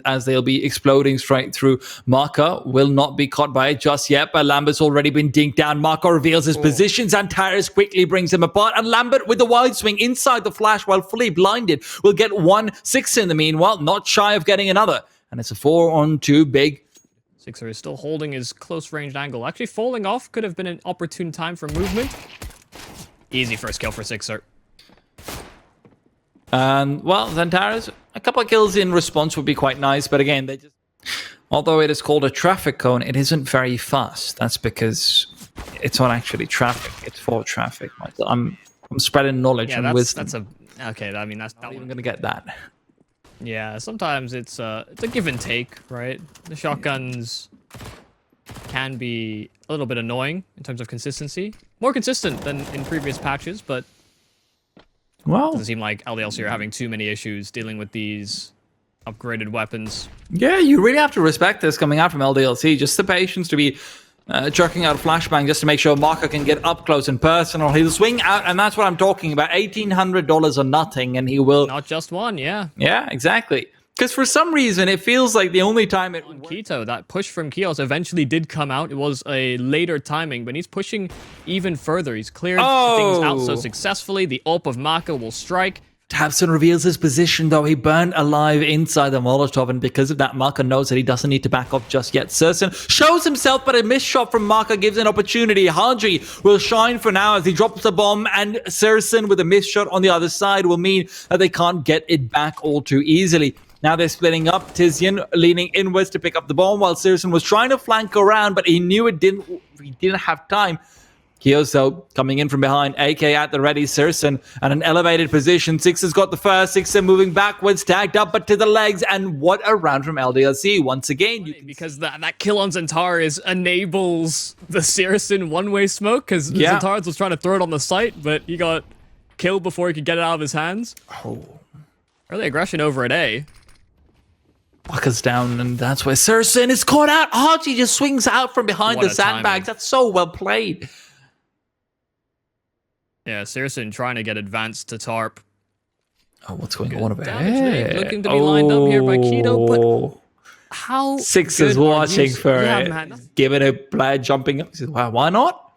as they'll be exploding straight through. Marco will not be caught by it just yet, but Lambert's already been dinked down. Marco reveals his position. Xantares quickly brings him apart, and Lambert with the wide swing inside the flash while fully blinded will get 1-6 in the meanwhile, not shy of getting another. And it's a 4-on-2 big. Sixer is still holding his close ranged angle. Actually falling off could have been an opportune time for movement. Easy first kill for Sixer. And, well, Xantares, a couple of kills in response would be quite nice, but again, they just... Although it is called a traffic cone, it isn't very fast. That's because it's not actually traffic. It's for traffic. I'm spreading knowledge and wisdom. Okay, I mean, that's not even going to get that. Yeah, sometimes it's a give and take, right? The shotguns can be a little bit annoying in terms of consistency. More consistent than in previous patches, but... Well, doesn't seem like LDLC are having too many issues dealing with these upgraded weapons. Yeah, you really have to respect this coming out from LDLC. Just the patience to be chucking out a flashbang just to make sure Marco can get up close and personal. He'll swing out, and that's what I'm talking about. $1,800 or nothing, and he will... Not just one, yeah. Yeah, exactly. Because for some reason, it feels like the only time it... On Keto, that push from Kios eventually did come out. It was a later timing, but he's pushing even further. He's cleared things out so successfully. The ult of Maka will strike. tabseN reveals his position, though. He burned alive inside the Molotov, and because of that, Maka knows that he doesn't need to back off just yet. syrsoN shows himself, but a missed shot from Maka gives an opportunity. Haji will shine for now as he drops the bomb, and syrsoN with a missed shot on the other side will mean that they can't get it back all too easily. Now they're splitting up. Tizian leaning inwards to pick up the bomb while syrsoN was trying to flank around, but he knew he didn't have time. Kios, though, coming in from behind, AK at the ready, syrsoN at an elevated position. Sixer's got the first, Sixer moving backwards, tagged up but to the legs, and what a round from LDLC once again. Because that kill on Xantares enables the syrsoN one-way smoke, because Xantares was trying to throw it on the site, but he got killed before he could get it out of his hands. Early aggression over at A. Maka's down, and that's where syrsoN is caught out. Haji just swings out from behind the sandbags. That's so well played. Yeah, syrsoN trying to get advanced to TARP. Oh, what's going on over here? Looking to be lined up here by Keto, but how Sixer's watching for it. Giving a player jumping up. He says, wow, why not?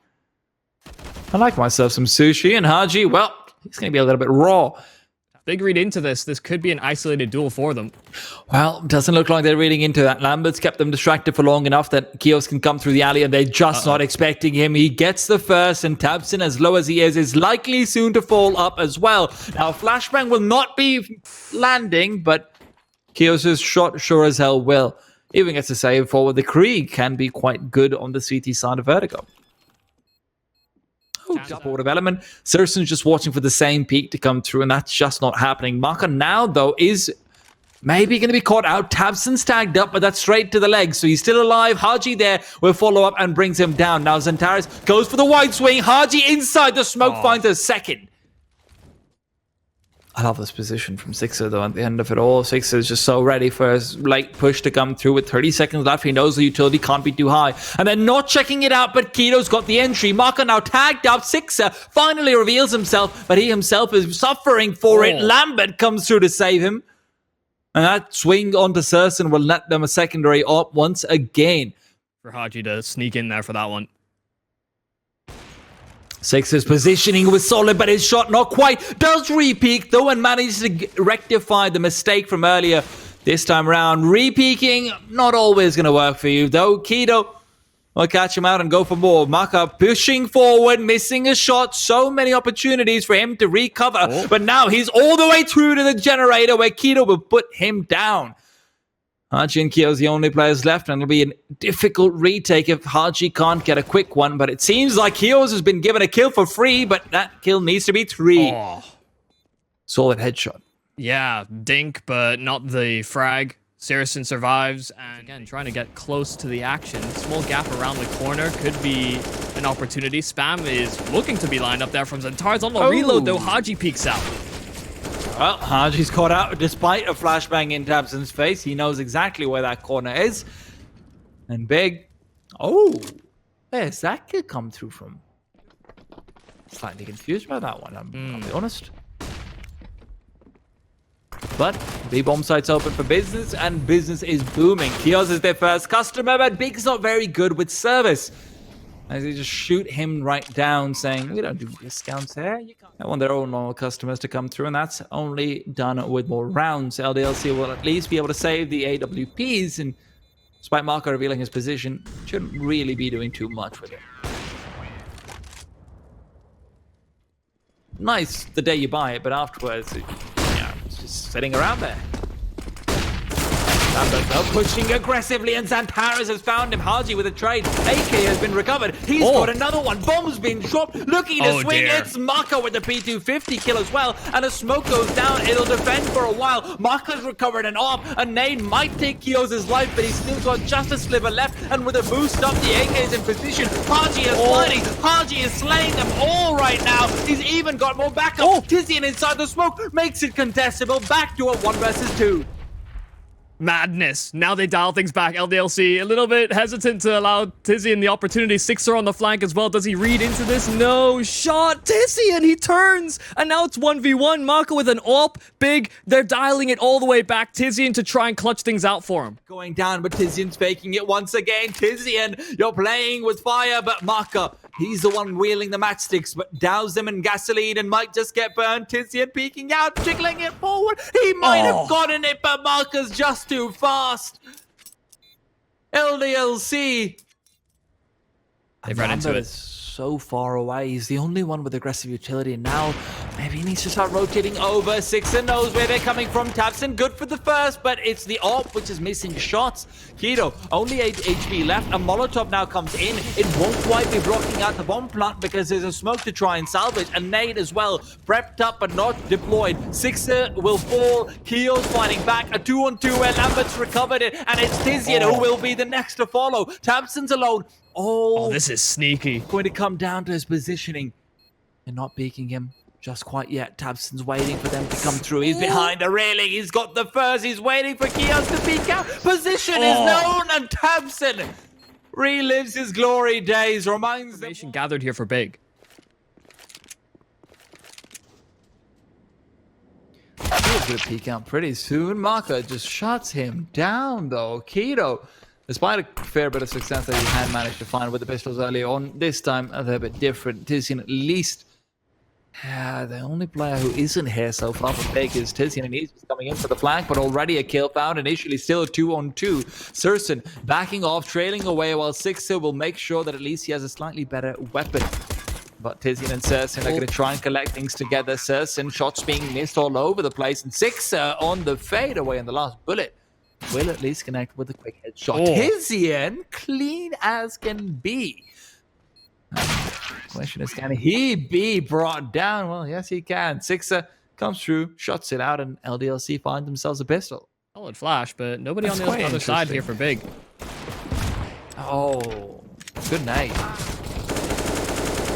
I like myself some sushi, and Haji, well, he's going to be a little bit raw. Big read into this. This could be an isolated duel for them. Well, doesn't look like they're reading into that. Lambert's kept them distracted for long enough that Kios can come through the alley, and they're just not expecting him. He gets the first, and tabseN, as low as he is likely soon to fall up as well. Now, flashbang will not be landing, but Kios' shot sure as hell will. Even gets a save forward. The Krieg can be quite good on the CT side of Vertigo. Support development. syrsoN's just watching for the same peak to come through, and that's just not happening. Maka now, though, is maybe going to be caught out. tabseN's tagged up, but that's straight to the legs, so he's still alive. Haji there will follow up and brings him down. Now Xantares goes for the wide swing. Haji inside the smoke finds a second. I love this position from Sixer, though, at the end of it all. Sixer is just so ready for his late push to come through with 30 seconds left. He knows the utility can't be too high. And then not checking it out, but Keto's got the entry. Maka now tagged up. Sixer finally reveals himself, but he himself is suffering for it. Lambert comes through to save him. And that swing onto syrsoN will net them a secondary up once again. For Haji to sneak in there for that one. Sixer's positioning was solid, but his shot not quite. Does re-peek, though, and manages to rectify the mistake from earlier this time around. Re-peeking, not always going to work for you, though. Keto will catch him out and go for more. Maka pushing forward, missing a shot. So many opportunities for him to recover. But now he's all the way through to the generator where Keto will put him down. Haji and Kio's the only players left, and it'll be a difficult retake if Haji can't get a quick one. But it seems like Kios has been given a kill for free, but that kill needs to be 3. Solid headshot. Yeah, dink, but not the frag. syrsoN survives, and again, trying to get close to the action. Small gap around the corner could be an opportunity. Spam is looking to be lined up there from Xantares. On the reload, though, Haji peeks out. Well, Haji's caught out despite a flashbang in tabseN's face. He knows exactly where that corner is. And big. Where's that kid come through from? Slightly confused by that one, I'll be honest. But the bomb site's open for business, and business is booming. Kios is their first customer, but Big's not very good with service. As they just shoot him right down, saying, we don't do discounts here. You can't. I want their own normal customers to come through, and that's only done with more rounds. LDLC will at least be able to save the AWPs, and despite Marco revealing his position, shouldn't really be doing too much with it. Nice the day you buy it, but afterwards, it's just sitting around there. Lambert pushing aggressively, and Xantares has found him. Haji with a trade. AK has been recovered. He's got another one. Bomb's been dropped. Looking to swing. Dear. It's Maka with the P250 kill as well. And a smoke goes down. It'll defend for a while. Maka's recovered an AWP. A nade might take Kios' life, but he's still got just a sliver left. And with a boost up, the AK is in position. Haji is fighting. Haji is slaying them all right now. He's even got more backup. Tizian inside the smoke makes it contestable. Back to a 1 versus 2. Madness. Now they dial things back. LDLC a little bit hesitant to allow Tizian the opportunity. Sixer on the flank as well. Does he read into this? No shot. Tizian, he turns. And now it's 1v1. Marco with an AWP. Big. They're dialing it all the way back. Tizian to try and clutch things out for him. Going down, but Tizian's faking it once again. Tizian, you're playing with fire, but Marco, he's the one wheeling the matchsticks, but douse them in gasoline and might just get burned. Tizian peeking out, jiggling it forward. He might have gotten it, but Marco's just too fast. LDLC. They've run into it. So far away. He's the only one with aggressive utility, and now maybe he needs to start rotating over. Sixer knows where they're coming from. Tabson good for the first, but it's the AWP which is missing shots. Keto, only 8 HP left. A Molotov now comes in. It won't quite be blocking out the bomb plant because there's a smoke to try and salvage. A nade as well. Prepped up but not deployed. Sixer will fall. Keo's fighting back. A 2-on-2 where Lambert's recovered it, and it's Tizian who will be the next to follow. Tabson's alone. Oh, this is sneaky. Going to come down to his positioning. They're not peeking him just quite yet. Tabson's waiting for them to come through. He's behind a railing. He's got the first. He's waiting for Kios to peek out. Position is known, and Tabson relives his glory days. Reminds them. Gathered here for Big. He's going to peek out pretty soon. Marco just shuts him down, though. Keto, despite a fair bit of success that he had managed to find with the pistols early on, this time a little bit different. Tizian at least, the only player who isn't here so far from Big is Tizian, and he's just coming in for the flank, but already a kill found, initially still a 2-on-2. Surson backing off, trailing away, while Sixer will make sure that at least he has a slightly better weapon. But Tizian and Surson are going to try and collect things together. Surson, shots being missed all over the place, and Sixer on the fade away in the last bullet will at least connect with a quick headshot. Tizian, clean as can be. Question is, can he be brought down? Well, yes, he can. Sixer comes through, shuts it out, and LDLC find themselves a pistol. Solid flash, but nobody on the other side here for Big. Oh, good night.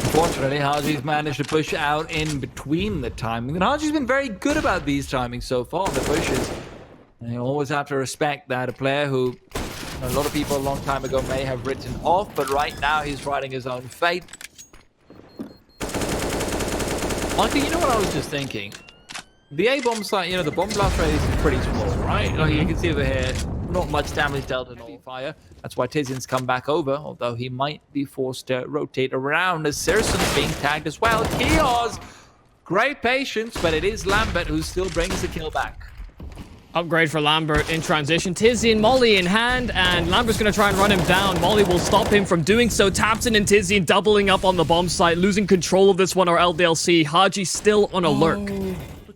Unfortunately, Haji's managed to push out in between the timing. And Haji's been very good about these timings so far, the pushes. And you always have to respect that. A player who a lot of people a long time ago may have written off, but right now he's riding his own fate. Michael, you know what I was just thinking? The A-bomb site, the bomb blast radius is pretty small, right? Like you can see over here, not much damage dealt at all. Fire. That's why Tizian's come back over, although he might be forced to rotate around as Serson's being tagged as well. Kios, great patience, but it is Lambert who still brings the kill back. Upgrade for Lambert in transition. Tizian, Molly in hand, and Lambert's going to try and run him down. Molly will stop him from doing so. Tabson and Tizian doubling up on the bomb site, losing control of this one, or LDLC. Haji still on a lurk.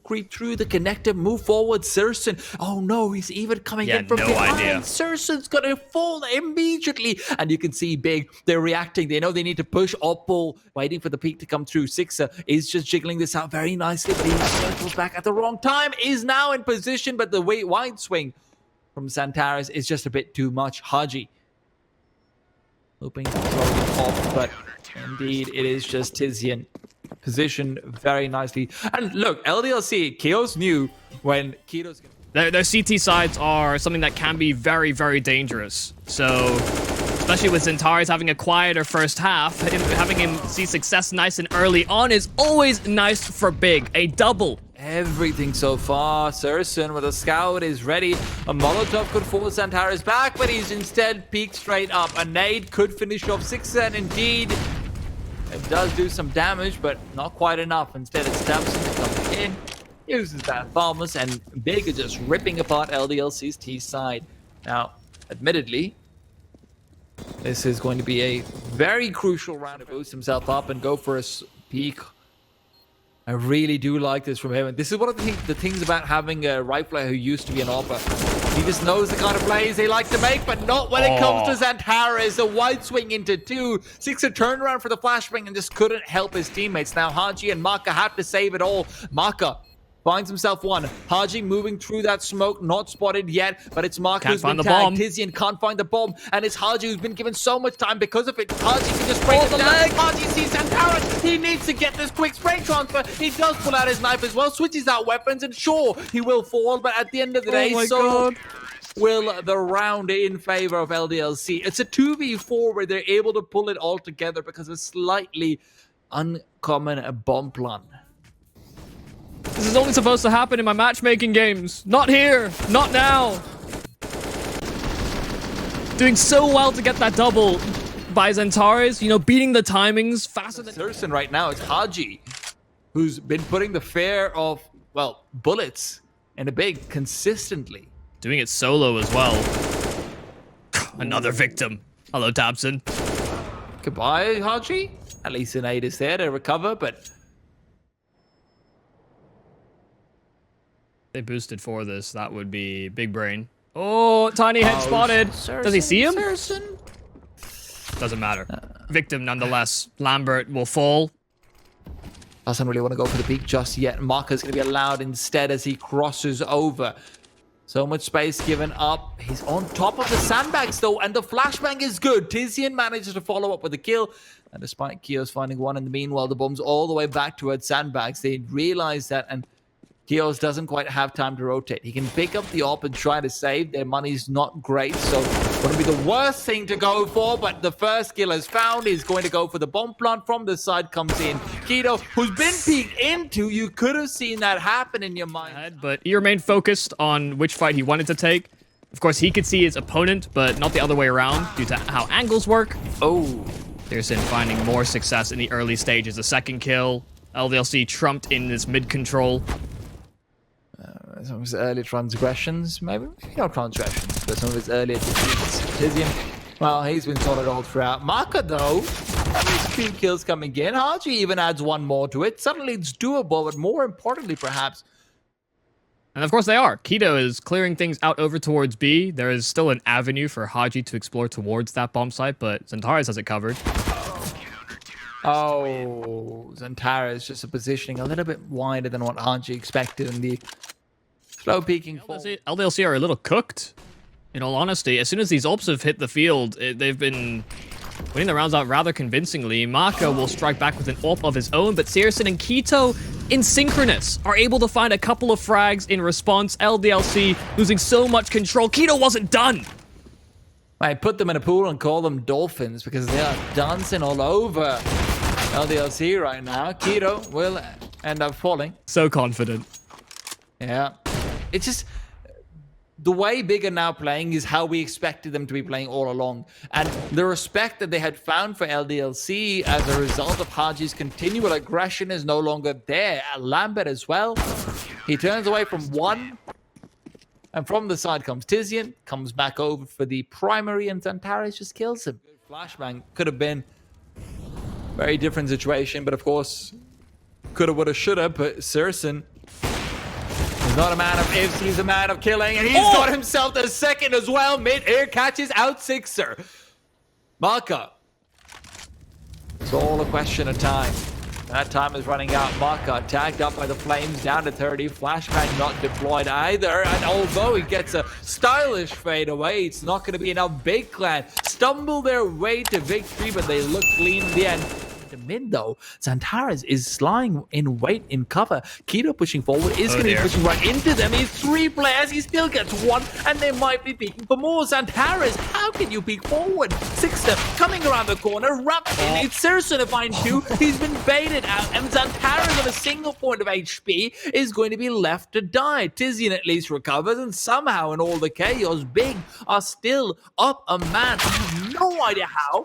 Creep through the connector, move forward. Surson, oh no, he's even coming in from behind. Surson's gonna fall immediately, and you can see Big, they're reacting. They know they need to push Opal, waiting for the peak to come through. Sixer is just jiggling this out very nicely, but he circles back at the wrong time, is now in position, but the wide swing from Xantares is just a bit too much. Haji hoping to throw him off, but indeed it is just Tizian. Positioned very nicely. And look, LDLC, Kios knew when Keto's... Their CT sides are something that can be very, very dangerous. So, especially with Xantares having a quieter first half, having him see success nice and early on is always nice for Big. A double everything so far. Saracen with a scout is ready. A Molotov could force Xantares back, but he's instead peeked straight up. A nade could finish off Sixer, and indeed, it does do some damage, but not quite enough. Instead, it's Stamson coming in, uses that Farmers, and Big are just ripping apart LDLC's T side. Now, admittedly, this is going to be a very crucial round to boost himself up and go for a peek. I really do like this from him. And this is one of the things about having a rifler who used to be an AWPer. He just knows the kind of plays they like to make, but not when it comes to Xantares. A wide swing into 2. Sixer turned around for the flashbang and just couldn't help his teammates. Now Haji and Maka have to save it all. Maka finds himself one. Haji moving through that smoke, not spotted yet, but it's Maka who's been tagged. Tizian can't find the bomb, and it's Haji who's been given so much time because of it. Haji can just break the leg. Haji sees Xantares. He needs to get this quick spray transfer. He does pull out his knife as well, switches out weapons, and sure, he will fall, but at the end of the day, will the round in favor of LDLC. It's a 2v4 where they're able to pull it all together because of a slightly uncommon bomb plan. This is only supposed to happen in my matchmaking games. Not here. Not now. Doing so well to get that double by Xantares. You know, beating the timings faster than... Saracen right now is Haji, who's been putting the fear of, well, bullets in a Big consistently. Doing it solo as well. Another victim. Hello, Tabson. Goodbye, Haji. At least an 8 is there to recover, but... They boosted for this. That would be big brain. Oh, tiny head spotted. Saracen, does he see him? Saracen? Doesn't matter. Victim nonetheless. Lambert will fall. Doesn't really want to go for the peak just yet. Maka's going to be allowed instead as he crosses over. So much space given up. He's on top of the sandbags though, and the flashbang is good. Tizian manages to follow up with a kill. And despite Kios finding one in the meanwhile, the bomb's all the way back towards sandbags. They realize that, and Kios doesn't quite have time to rotate. He can pick up the AWP and try to save. Their money's not great, so it wouldn't be the worst thing to go for, but the first kill is found. He's going to go for the bomb plant. From the side comes in Keto, who's been peeked into. You could have seen that happen in your mind. But he remained focused on which fight he wanted to take. Of course, he could see his opponent, but not the other way around due to how angles work. Oh. Pearson finding more success in the early stages. The second kill, LDLC trumped in this mid-control. Some of his early transgressions, maybe not transgressions, but some of his earlier defeats. Tizian, well, he's been solid all throughout. Maka, though, there's 2 kills coming in. Haji even adds 1 more to it. Suddenly it's doable, but more importantly, perhaps. And of course they are. Keto is clearing things out over towards B. There is still an avenue for Haji to explore towards that bomb site, but Xantares has it covered. Oh, Xantares just a positioning a little bit wider than what Haji expected in the slow peeking forward. LDLC are a little cooked, in all honesty. As soon as these AWPs have hit the field, they've been winning the rounds out rather convincingly. Maka will strike back with an AWP of his own, but Saracen and Keto, in synchronous, are able to find a couple of frags in response. LDLC losing so much control. Keto wasn't done. I put them in a pool and call them dolphins because they are dancing all over LDLC right now. Keto will end up falling. So confident. Yeah. It's just the way Big are now playing is how we expected them to be playing all along. And the respect that they had found for LDLC as a result of Haji's continual aggression is no longer there. Lambert as well. He turns away from 1. And from the side comes Tizian. Comes back over for the primary, and Xantares just kills him. Flashbang could have been a very different situation. But of course, coulda, woulda, shoulda. But Saracen... he's not a man of ifs, he's a man of killing, and he's got himself the second as well. Mid-air catches out Sixer. Maka. It's all a question of time. That time is running out. Maka tagged up by the flames, down to 30. Flashbang not deployed either. And although he gets a stylish fade away, it's not going to be enough. Big Clan stumble their way to victory, but they look clean in the end. to mid though. xantares is lying in wait in cover. Keto pushing forward is going to be pushing right into them. He's 3 players. He still gets 1, and they might be peeking for more. xantares, how can you peek forward? Sixter coming around the corner, wrapped in. It's Serson to find 2. He's been baited out, and xantares on a single point of HP is going to be left to die. Tizian at least recovers, and somehow in all the chaos, Big are still up a man. I have no idea how,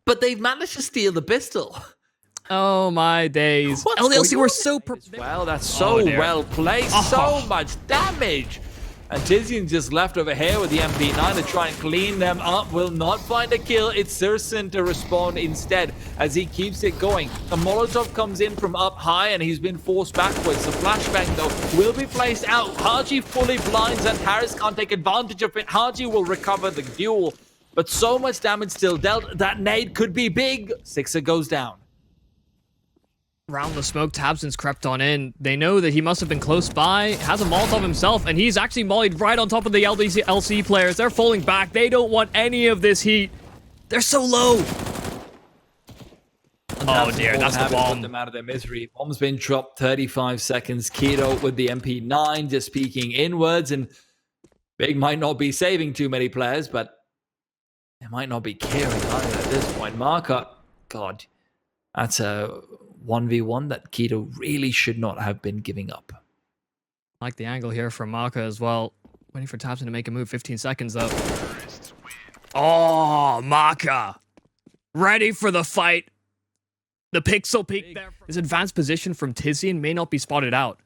but they've managed to steal the pistol. Oh my days. LDLC were so well, that's so well placed. So much damage. And Tizian just left over here with the MP9 to try and clean them up. Will not find a kill. It's Serson to respond instead as he keeps it going. A Molotov comes in from up high and he's been forced backwards. The flashbang though will be placed out. Haji fully blinds and Harris can't take advantage of it. Haji will recover the duel. But so much damage still dealt. That nade could be big. Sixer goes down. Around the smoke, tabseN's crept on in. They know that he must have been close by, has a Molotov himself, and he's actually mollied right on top of the LDLC players. They're falling back. They don't want any of this heat. They're so low. Oh dear, that's the bomb. Put them out of their misery. Bomb's been dropped 35 seconds. Keto with the MP9 just peeking inwards, and Big might not be saving too many players, but they might not be caring either at this point. Marker, God, that's a 1v1 that Keto really should not have been giving up. Like the angle here from Marka as well. Waiting for tabseN to make a move. 15 seconds though. Oh, Marka. Ready for the fight. The pixel peek there. His advanced position from Tizian may not be spotted out.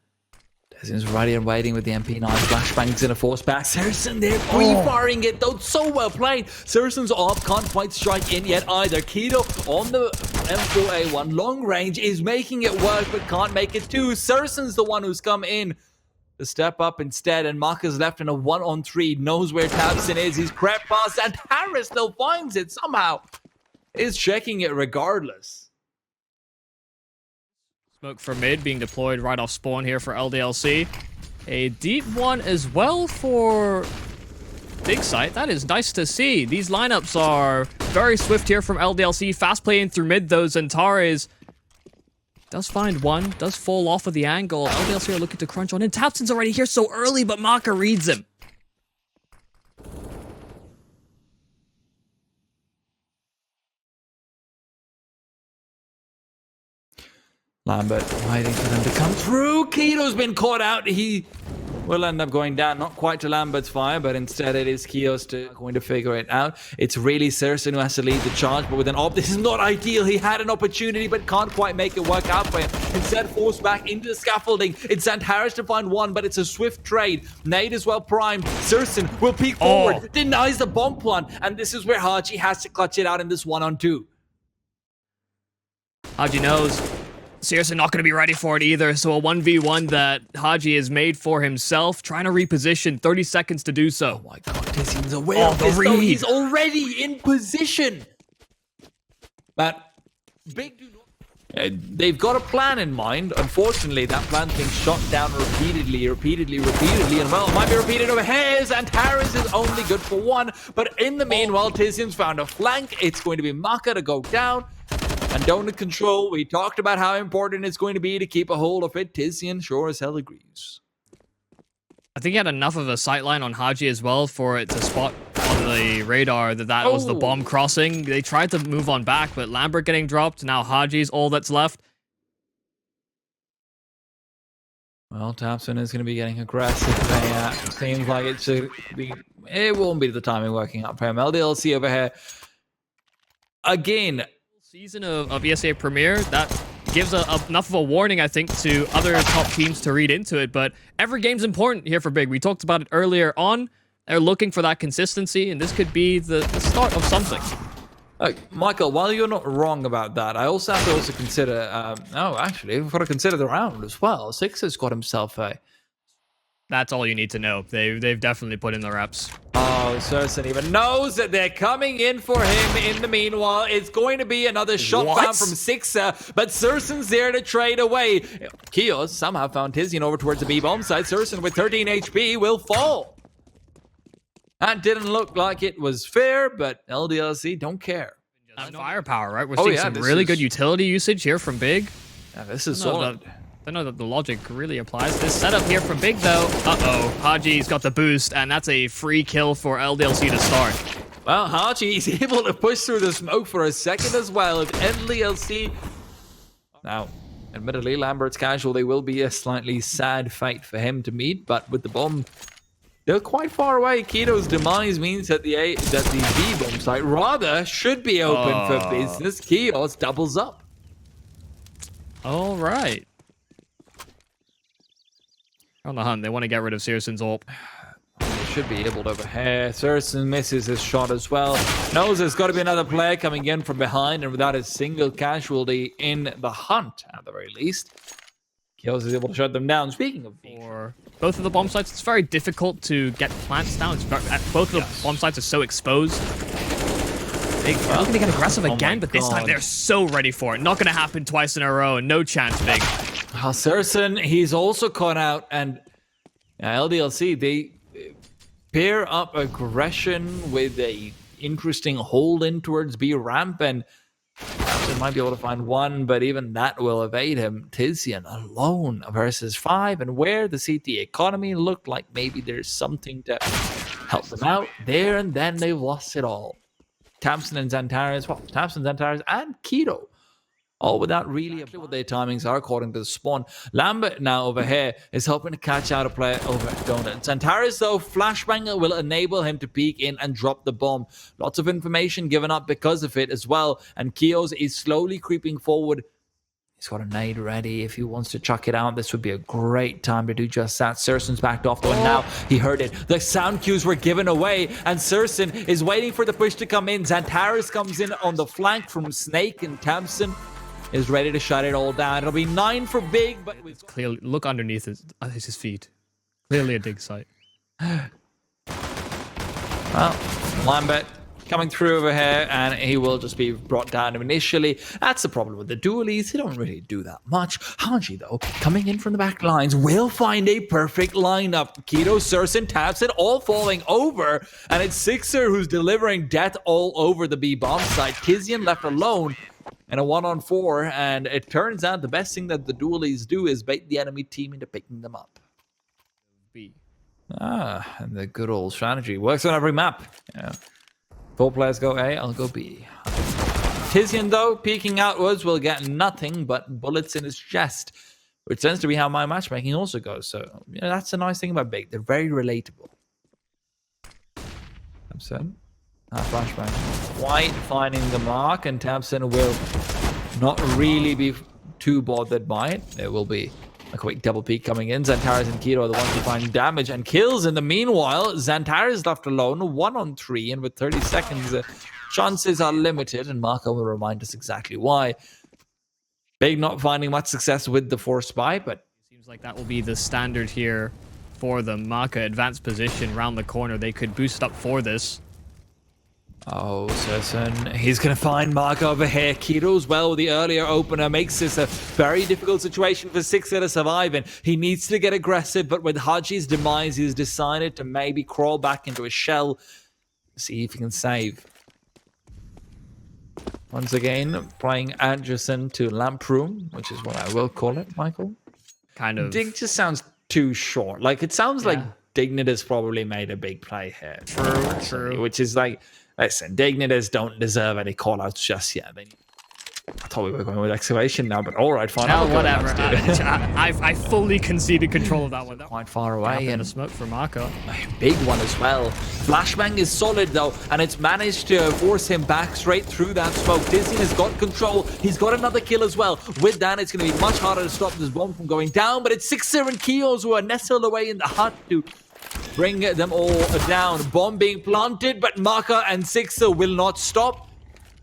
Tizian's ready and waiting with the MP9. Flashbang's in a force back. Serson there, pre-firing it though. So well played. Serson's off, can't quite strike in yet either. Keto on the M4A1 long range is making it work, but can't make it too. Serson's the one who's come in to step up instead, and Marcus left in a 1-on-3. Knows where tabseN is. He's crept past, and Harris though finds it somehow. Is checking it regardless. Smoke for mid being deployed right off spawn here for LDLC. A deep one as well for Big Site. That is nice to see. These lineups are very swift here from LDLC. Fast playing through mid though. xantares does find one. Does fall off of the angle. LDLC are looking to crunch on in. tabseN's already here so early, but Maka reads him. Lambert waiting for them to come through. Keto's been caught out. He will end up going down. Not quite to Lambert's fire, but instead it is Kios going to figure it out. It's really Serson who has to lead the charge, but with an op, this is not ideal. He had an opportunity, but can't quite make it work out for him. Instead, forced back into the scaffolding. It's xantares to find one, but it's a swift trade. Nade is well primed. Serson will peek forward, denies the bomb plant, and this is where Haji has to clutch it out in this 1-on-2. Haji knows. Seriously, not going to be ready for it either. So a 1v1 that Haji has made for himself, trying to reposition. 30 seconds to do so. Oh my God, Tizian's aware of this, though. He's already in position. But Big do not... they've got a plan in mind. Unfortunately, that plan's being shot down repeatedly. And well, it might be repeated over here. xantares is only good for 1. But in the meanwhile, Tizian's found a flank. It's going to be Maka to go down. And donut control, we talked about how important it's going to be to keep a hold of it. Tizian sure as hell agrees. I think he had enough of a sightline on Haji as well for it to spot on the radar that was the bomb crossing. They tried to move on back, but Lambert getting dropped. Now Haji's all that's left. Well, tabseN is going to be getting aggressive. Seems like it won't be the timing working out for him. LDLC over here. Again, season of ESEA Premier, that gives enough of a warning, I think, to other top teams to read into it. But every game's important here for Big. We talked about it earlier on. They're looking for that consistency, and this could be the start of something. Michael, while you're not wrong about that, I also have to consider... actually, we've got to consider the round as well. Sixer's got himself a... That's all you need to know. They've definitely put in the reps. Oh, Serson even knows that they're coming in for him. In the meanwhile, it's going to be another shot found from Sixer, but Serson's there to trade away. Kios somehow found Tizian over towards the B-bomb side. Serson with 13 HP will fall. That didn't look like it was fair, but LDLC don't care. Firepower, right? We're seeing some really good utility usage here from Big. Yeah, this is solid. I don't know that the logic really applies. This setup here from Big, though. Uh-oh. Haji's got the boost, and that's a free kill for LDLC to start. Well, Haji is able to push through the smoke for a second as well. If LDLC... Now, admittedly, Lambert's casualty will be a slightly sad fate for him to meet, but with the bomb... They're quite far away. Keto's demise means that the B bomb site rather should be open for business. Kios doubles up. All right. On the hunt, they want to get rid of Searson's ult. They should be able to overhear. Searson misses his shot as well. Knows there's got to be another player coming in from behind, and without a single casualty in the hunt, at the very least, Kios is able to shut them down. Speaking of for both of the bomb sites, it's very difficult to get plants down. Both of the bomb sites are so exposed. Big looking to get aggressive again, but this time they're so ready for it. Not going to happen twice in a row. No chance, Big. Searson, he's also caught out, and LDLC, they pair up aggression with a interesting hold in towards B ramp, and they might be able to find one, but even that will evade him. Tizian alone versus 5, and where the CT economy looked like maybe there's something to help them out there, and then they lost it all. Tamsin and Xantares, well, Tamsin, Xantares, and Keto, all without really what their timings are according to the spawn. Lambert now over here is hoping to catch out a player over at Donut. Xantares, though, flashbanger will enable him to peek in and drop the bomb. Lots of information given up because of it as well, and Kios is slowly creeping forward. He's got a nade ready. If he wants to chuck it out, this would be a great time to do just that. Serson's backed off though, and now he heard it. The sound cues were given away, and Serson is waiting for the push to come in. Xantares comes in on the flank from Snake, and Tamsin is ready to shut it all down. It'll be 9 for Big, but it's clearly, look underneath his feet. Clearly a dig site. Well, Lambert coming through over here, and he will just be brought down initially. That's the problem with the dualies. They don't really do that much. Haji, though, coming in from the back lines, will find a perfect lineup. Keto, Serson, taps it, all falling over, and it's Sixer who's delivering death all over the B bomb site. Tizian left alone in a 1-on-4, and it turns out the best thing that the dualies do is bait the enemy team into picking them up. B. And the good old strategy works on every map. Yeah. 4 players go A, I'll go B. Tizian, though, peeking outwards, will get nothing but bullets in his chest, which tends to be how my matchmaking also goes. So, you know, that's the nice thing about Big. They're very relatable. Tamsin. Flashbang. White finding the mark, and Tamsin will not really be too bothered by it. There will be a quick double peek coming in. Xantares and Keto are the ones who find damage and kills. In the meanwhile, Xantares left alone, 1-on-3, and with 30 seconds, chances are limited, and Marco will remind us exactly why. Big not finding much success with the force spy, but seems like that will be the standard here for the Maka advanced position around the corner. They could boost up for this. Oh, Serson, he's going to find Marco over here. Keto as well with the earlier opener makes this a very difficult situation for Sixer to survive in. He needs to get aggressive, but with Haji's demise, he's decided to maybe crawl back into his shell, see if he can save. Once again, playing adjacent to Lamp Room, which is what I will call it, Michael. Kind of. Dig just sounds too short. Like, it sounds like Dignitas probably made a big play here. True. Which is like, listen, Dignitas don't deserve any callouts just yet. I thought we were going with excavation now, but all right, fine. No, whatever. I fully conceded control of that one. Quite far away, and a smoke for Mako. A big one as well. Flashbang is solid though, and it's managed to force him back straight through that smoke. Tizian has got control. He's got another kill as well. With that, it's going to be much harder to stop this bomb from going down, but it's Sixer and Kios who are nestled away in the hut to bring them all down. Bomb being planted, but Maka and Sixer will not stop.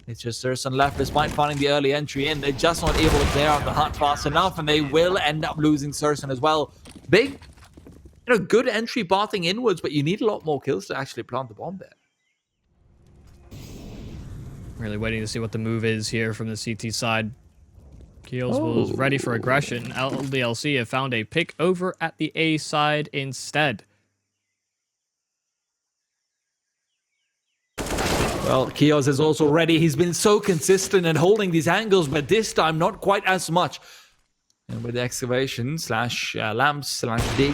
It's just Serson left despite finding the early entry in. They're just not able to clear out the hut fast enough, and they will end up losing Serson as well. Big, good entry pathing inwards, but you need a lot more kills to actually plant the bomb there. Really waiting to see what the move is here from the CT side. Keels was ready for aggression. LDLC have found a pick over at the A side instead. Well, Kios is also ready. He's been so consistent in holding these angles, but this time not quite as much. And with the excavation slash lamps slash dig,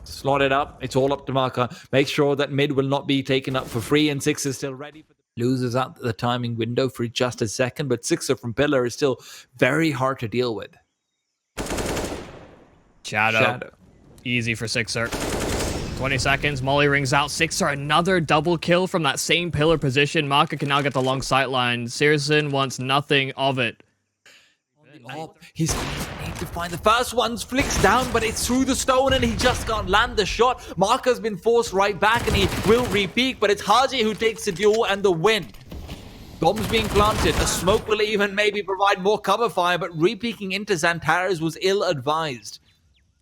slot it up. It's all up to Maka. Make sure that mid will not be taken up for free, and Six is still ready. Loses out the timing window for just a second, but Sixer from Pillar is still very hard to deal with. Shadow. Easy for Sixer. 20 seconds. Molly rings out. Sixer, another double kill from that same pillar position. Maka can now get the long sight line. Searson wants nothing of it. He's going to need to find the first one. Flicks down, but it's through the stone, and he just can't land the shot. Maka's been forced right back, and he will re-peek, but it's Haji who takes the duel and the win. Bombs being planted. A smoke will even maybe provide more cover fire, but re-peeking into Xantares was ill-advised.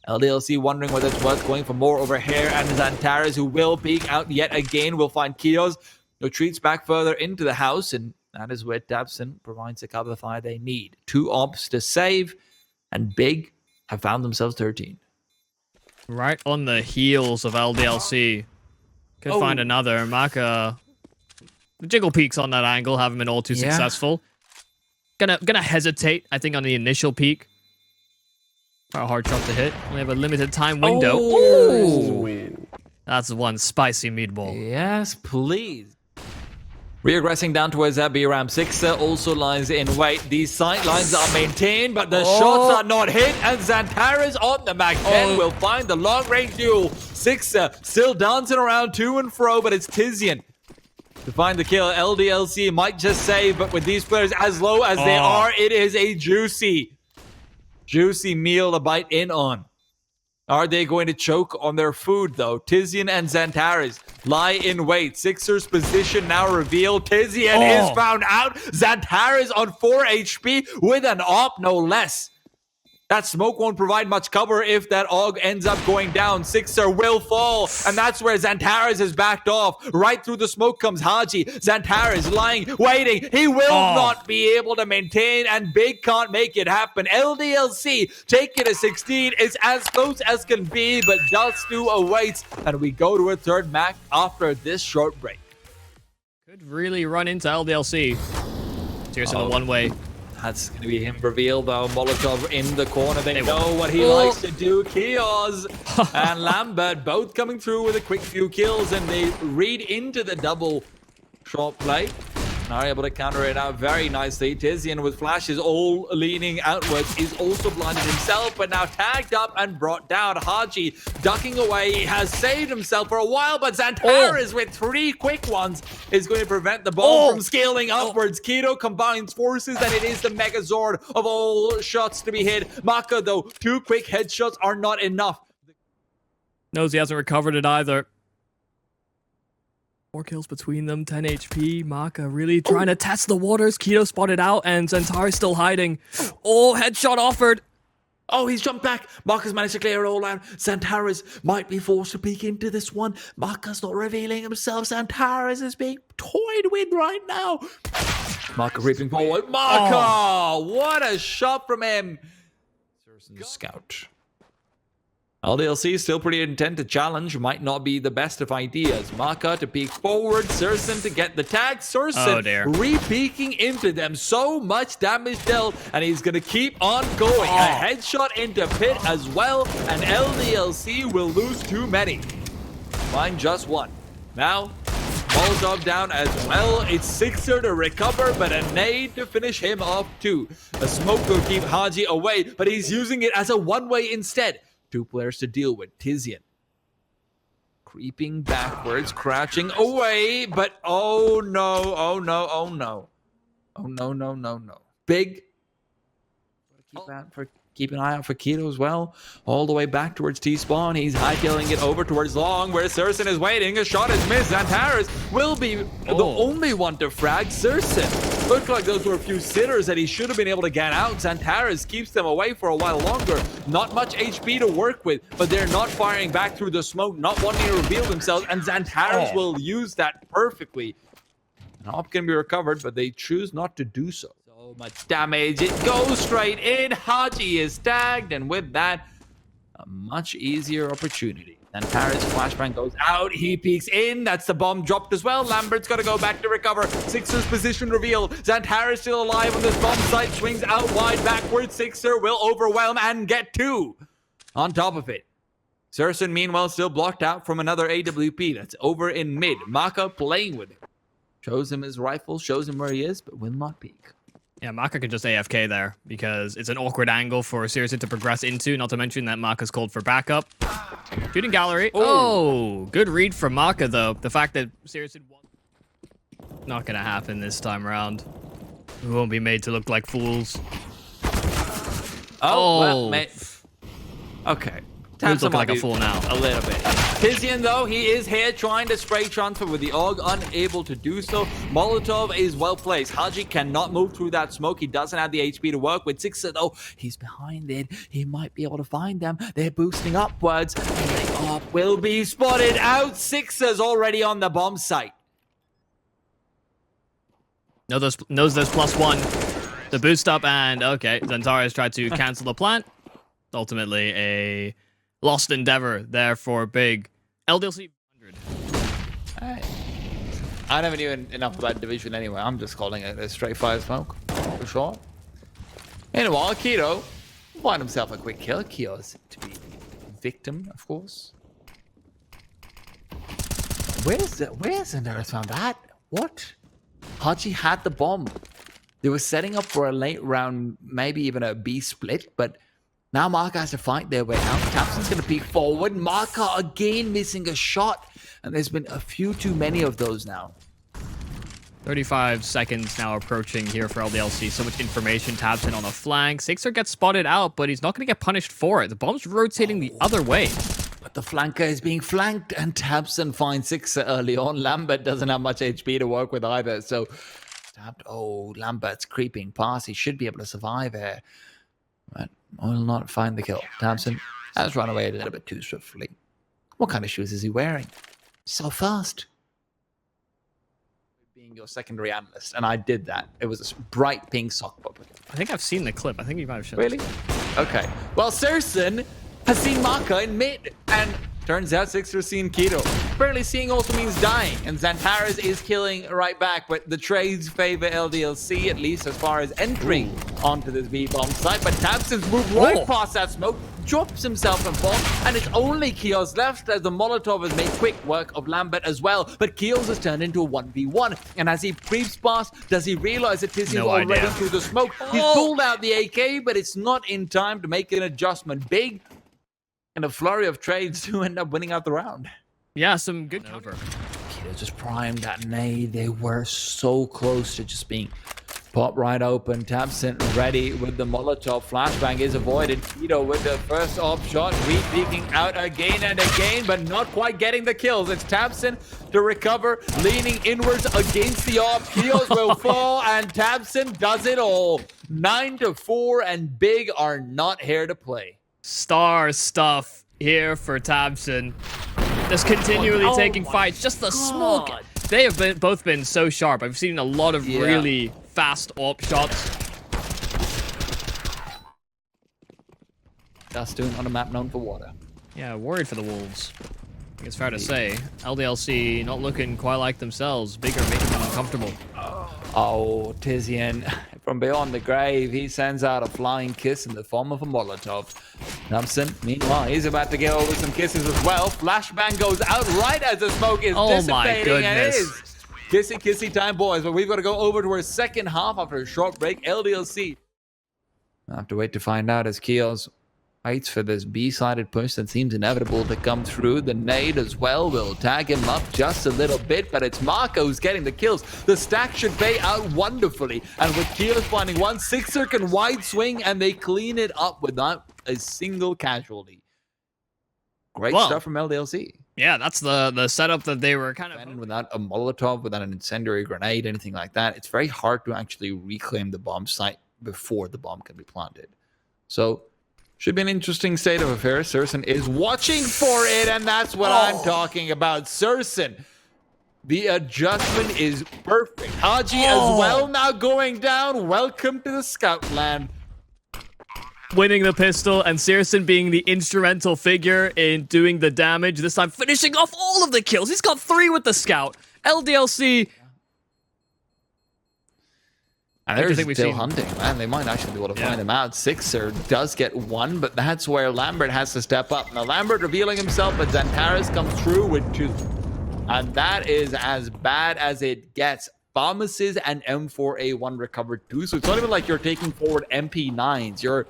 LDLC wondering whether it's worth going for more over here, and Xantares, who will peek out yet again, will find Kios, retreats back further into the house, and that is where Dabson provides the cover fire they need. 2 ops to save, and Big have found themselves 13. Right on the heels of LDLC. Could find another. Maka, the jiggle peaks on that angle haven't been all too successful. Gonna hesitate, I think, on the initial peak. Quite a hard shot to hit. We have a limited time window. Ooh. That's one spicy meatball. Yes, please. Regressing down towards that B-Ram. Sixer also lies in wait. These sight lines are maintained, but the shots are not hit, and Xantares on the Mac 10 will find the long-range duel. Sixer still dancing around to and fro, but it's Tizian to find the kill. LDLC might just save, but with these players as low as they are, it is a juicy meal to bite in on. Are they going to choke on their food, though? Tizian and Xantares lie in wait. Sixer's position now revealed. Tizian is found out. Xantares on 4 HP with an op, no less. That smoke won't provide much cover if that AUG ends up going down. Sixer will fall, and that's where Xantares is backed off. Right through the smoke comes Haji. Xantares lying, waiting. He will not be able to maintain, and Big can't make it happen. LDLC take it to 16. It's as close as can be, but Dust 2 awaits, and we go to a third Mac after this short break. Could really run into LDLC. Seriously, the one-way. That's going to be him revealed, though. Molotov in the corner. They know what he likes to do. Kios and Lambert both coming through with a quick few kills, and they read into the double shot play. And are able to counter it out very nicely. Tizian with flashes all leaning outwards. He's also blinded himself, but now tagged up and brought down. Haji ducking away. He has saved himself for a while, but Xantares with 3 quick ones is going to prevent the ball from scaling upwards. Keto combines forces, and it is the Megazord of all shots to be hit. Maka, though, 2 quick headshots are not enough. Knows he hasn't recovered it either. 4 kills between them, 10 HP. Maka really trying to test the waters. Keto spotted out, and Xantares still hiding. Headshot offered. He's jumped back. Maka's managed to clear it all out. Xantares might be forced to peek into this one. Maka's not revealing himself. Xantares is being toyed with right now. Maka ripping forward. Maka! What a shot from him. Scout. LDLC is still pretty intent to challenge. Might not be the best of ideas. Maka to peek forward. Searson to get the tag. Searson re-peeking into them. So much damage dealt, and he's going to keep on going. A headshot into Pit as well, and LDLC will lose too many. Find just one. Now, Molotov down as well. It's Sixer to recover, but a nade to finish him off too. A smoke will keep Haji away, but he's using it as a one-way instead. 2 players to deal with. Tizian creeping backwards, crouching away, but oh no. Big. Keep an eye out for Keto as well. All the way back towards T-spawn. He's hightailing it over towards long, where Searson is waiting. A shot is missed. Xantares will be the only one to frag Searson. Looked like those were a few sitters that he should have been able to get out. Xantares keeps them away for a while longer. Not much HP to work with, but they're not firing back through the smoke, not wanting to reveal themselves, and Xantares will use that perfectly. An op can be recovered, but they choose not to do so. So much damage. It goes straight in. Haji is tagged, and with that, a much easier opportunity. Then Paris flashbang goes out. He peeks in. That's the bomb dropped as well. Lambert's got to go back to recover. Sixer's position revealed. xantares still alive on this bomb site. Swings out wide backwards. Sixer will overwhelm and get 2 on top of it. Surson, meanwhile, still blocked out from another AWP. That's over in mid. Maka playing with him. Shows him his rifle. Shows him where he is, but will not peek. Yeah, Maka could just AFK there because it's an awkward angle for Syrison to progress into, not to mention that Maka's called for backup. Shooting gallery. Oh, good read from Maka, though. The fact that Syrison won. Not going to happen this time around. We won't be made to look like fools. Well, mate. Okay. He's looking like a fool now. A little bit. Tizian, though, he is here trying to spray transfer with the AUG, unable to do so. Molotov is well placed. Haji cannot move through that smoke. He doesn't have the HP to work with. Sixer, though, he's behind it. He might be able to find them. They're boosting upwards. And they will be spotted out. Sixer's already on the bomb site. Knows there's +1. The boost up, and okay, xantares tried to cancel the plant. Ultimately, a lost endeavor there for big LDLC 100. I never knew enough about division anyway. I'm just calling it a straight fire smoke for sure. Meanwhile, Keto find himself a quick kill. Keo's to be victim, of course. Where's xantares found that? What? Haji had the bomb. They were setting up for a late round, maybe even a B split, but now Maka has to fight their way out. tabseN's going to peek forward. Maka again missing a shot. And there's been a few too many of those now. 35 seconds now approaching here for LDLC. So much information. tabseN on the flank. Sixer gets spotted out, but he's not going to get punished for it. The bomb's rotating the other way. But the flanker is being flanked, and tabseN finds Sixer early on. Lambert doesn't have much HP to work with either. So, Lambert's creeping past. He should be able to survive here. But will not find the kill. tabseN has run away a little bit too swiftly. What kind of shoes is he wearing? So fast. Being your secondary analyst, and I did that. It was a bright pink sock puppet. I think I've seen the clip. I think you might have shown Really? Okay. Well, Syrson has seen Maka in mid, and turns out Sixer's seen Keto. Apparently seeing also means dying, and xantares is killing right back, but the trades favor LDLC, at least as far as entering onto this B-bomb site, but tabseN's moved right past that smoke, drops himself and falls, and it's only Keos left as the Molotov has made quick work of Lambert as well, but Keos has turned into a 1v1, and as he creeps past, does he realize that Tizian's already through the smoke? He's pulled out the AK, but it's not in time to make an adjustment. Big, and a flurry of trades to end up winning out the round. Yeah, some good over. Keto just primed that nade. They were so close to just being popped right open. tabseN ready with the Molotov. Flashbang is avoided. Keto with the first off shot. Re-peeking out again and again, but not quite getting the kills. It's tabseN to recover, leaning inwards against the off. Keos will fall, and tabseN does it all. 9-4, and Big are not here to play. Star stuff here for tabseN. Just continually taking fights. Just the smoke. They have both been so sharp. I've seen a lot of really fast AWP shots. Dustune on a map known for water. Yeah, worried for the Wolves. I think it's fair to say. LDLC not looking quite like themselves. Bigger, making them uncomfortable. Oh, Tizian, from beyond the grave, he sends out a flying kiss in the form of a Molotov. tabseN, meanwhile, he's about to get over some kisses as well. Flashbang goes out right as the smoke is dissipating. My goodness. And it is kissy time, boys. But we've got to go over to our second half after a short break. LDLC. I'll have to wait to find out as Keos waits for this B-sided push that seems inevitable to come through. The nade as well will tag him up just a little bit, but it's Maka who's getting the kills. The stack should pay out wonderfully, and with Keos finding one, Sixer can wide swing, and they clean it up without a single casualty. Great stuff from LDLC. Yeah, that's the setup that they were kind of... Without a Molotov, without an incendiary grenade, anything like that, it's very hard to actually reclaim the bomb site before the bomb can be planted. So, should be an interesting state of affairs. Syrson is watching for it, and that's what I'm talking about. Syrson, the adjustment is perfect. Haji as well now going down. Welcome to the Scoutland. winning the pistol, and Searson being the instrumental figure in doing the damage, this time finishing off all of the kills. He's got 3 with the scout. LDLC... And they're still hunting, man. They might actually be able to find him out. Sixer does get 1, but that's where Lambert has to step up. Now, Lambert revealing himself, but Xantares comes through with 2. And that is as bad as it gets. Promises and M4A1 recovered 2. So it's not even like you're taking forward MP9s. You're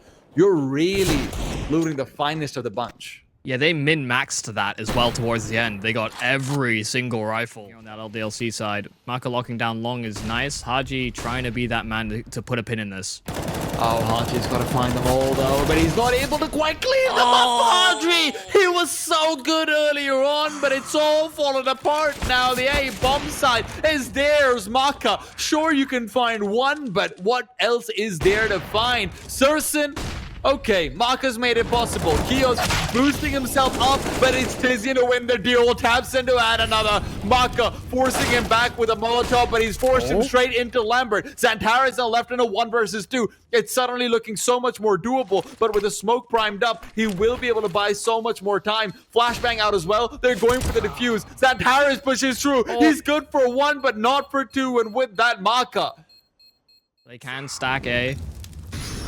really looting the finest of the bunch. Yeah, they min-maxed that as well towards the end. They got every single rifle on that LDLC side. Maka locking down long is nice. Haji trying to be that man to put a pin in this. Oh, Haji's got to find them all, though, but he's not able to quite clean them up, Haji! He was so good earlier on, but it's all fallen apart now. The A bomb side is theirs, Maka. Sure, you can find 1, but what else is there to find? Searson... Okay, Maka's made it possible. Kio's boosting himself up, but it's Tizian to win the duel. Taps in to add another. Maka forcing him back with a Molotov, but he's forced him straight into Lambert. Xantares now left in a 1 versus 2. It's suddenly looking so much more doable, but with the smoke primed up, he will be able to buy so much more time. Flashbang out as well. They're going for the defuse. Xantares pushes through. He's good for 1, but not for 2, and with that, Maka. They can stack A.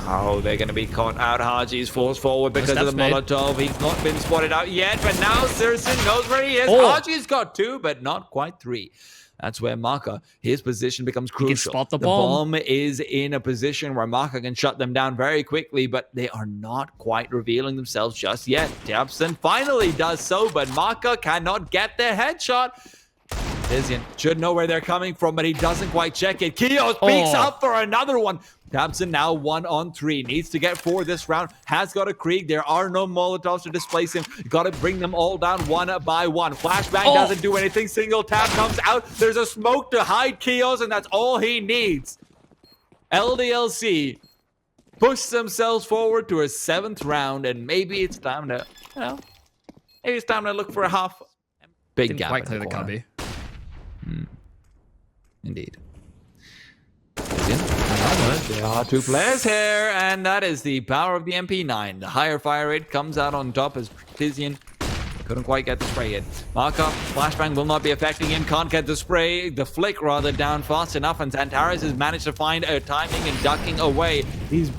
Oh, they're going to be caught out. Haji's forced forward because of the Molotov. He's not been spotted out yet, but now Searson knows where he is. Haji's got 2, but not quite 3. That's where Maka, his position becomes crucial. He can spot the bomb. Is in a position where Maka can shut them down very quickly, but they are not quite revealing themselves just yet. Jepson finally does so, but Maka cannot get the headshot. Tizian should know where they're coming from, but he doesn't quite check it. Kio speaks up for another one. Thompson now 1 on 3. Needs to get 4 this round. Has got a Krieg. There are no Molotovs to displace him. Got to bring them all down 1 by 1. Flashbang doesn't do anything. Single tap comes out. There's a smoke to hide Kios, and that's all he needs. LDLC push themselves forward to a 7th round, and maybe it's time to, maybe it's time to look for a half. Big gap. Quite clear the cubby. Indeed. There are 2 players here, and that is the power of the MP9. The higher fire rate comes out on top as Tizian couldn't quite get the spray in. Maka, flashbang will not be affecting him, can't get the spray, the flick rather, down fast enough, and Xantares has managed to find a timing and ducking away. He's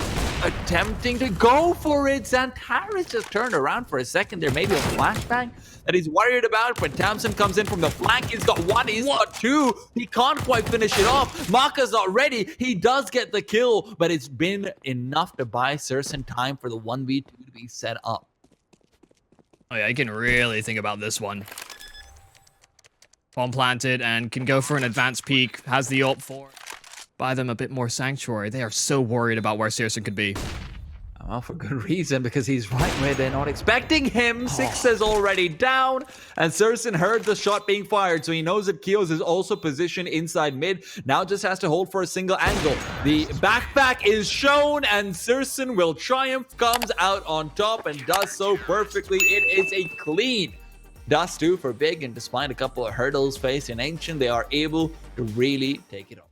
attempting to go for it. Xantares just turned around for a second there, maybe a flashbang that he's worried about, but Thompson comes in from the flank. He's got 1, he's got 2. He can't quite finish it off. Maka's not ready. He does get the kill, but it's been enough to buy Searson time for the 1v2 to be set up. Oh yeah, you can really think about this one. Bomb planted and can go for an advanced peek. Has the ult for it. Buy them a bit more sanctuary. They are so worried about where Searson could be. Well, for good reason, because he's right where they're not expecting him. Six is already down, and Searson heard the shot being fired, so he knows that Kios is also positioned inside mid. Now just has to hold for a single angle. The backpack is shown, and Searson will triumph, comes out on top, and does so perfectly. It is a clean dust 2 for Big, and despite a couple of hurdles faced in Ancient, they are able to really take it off.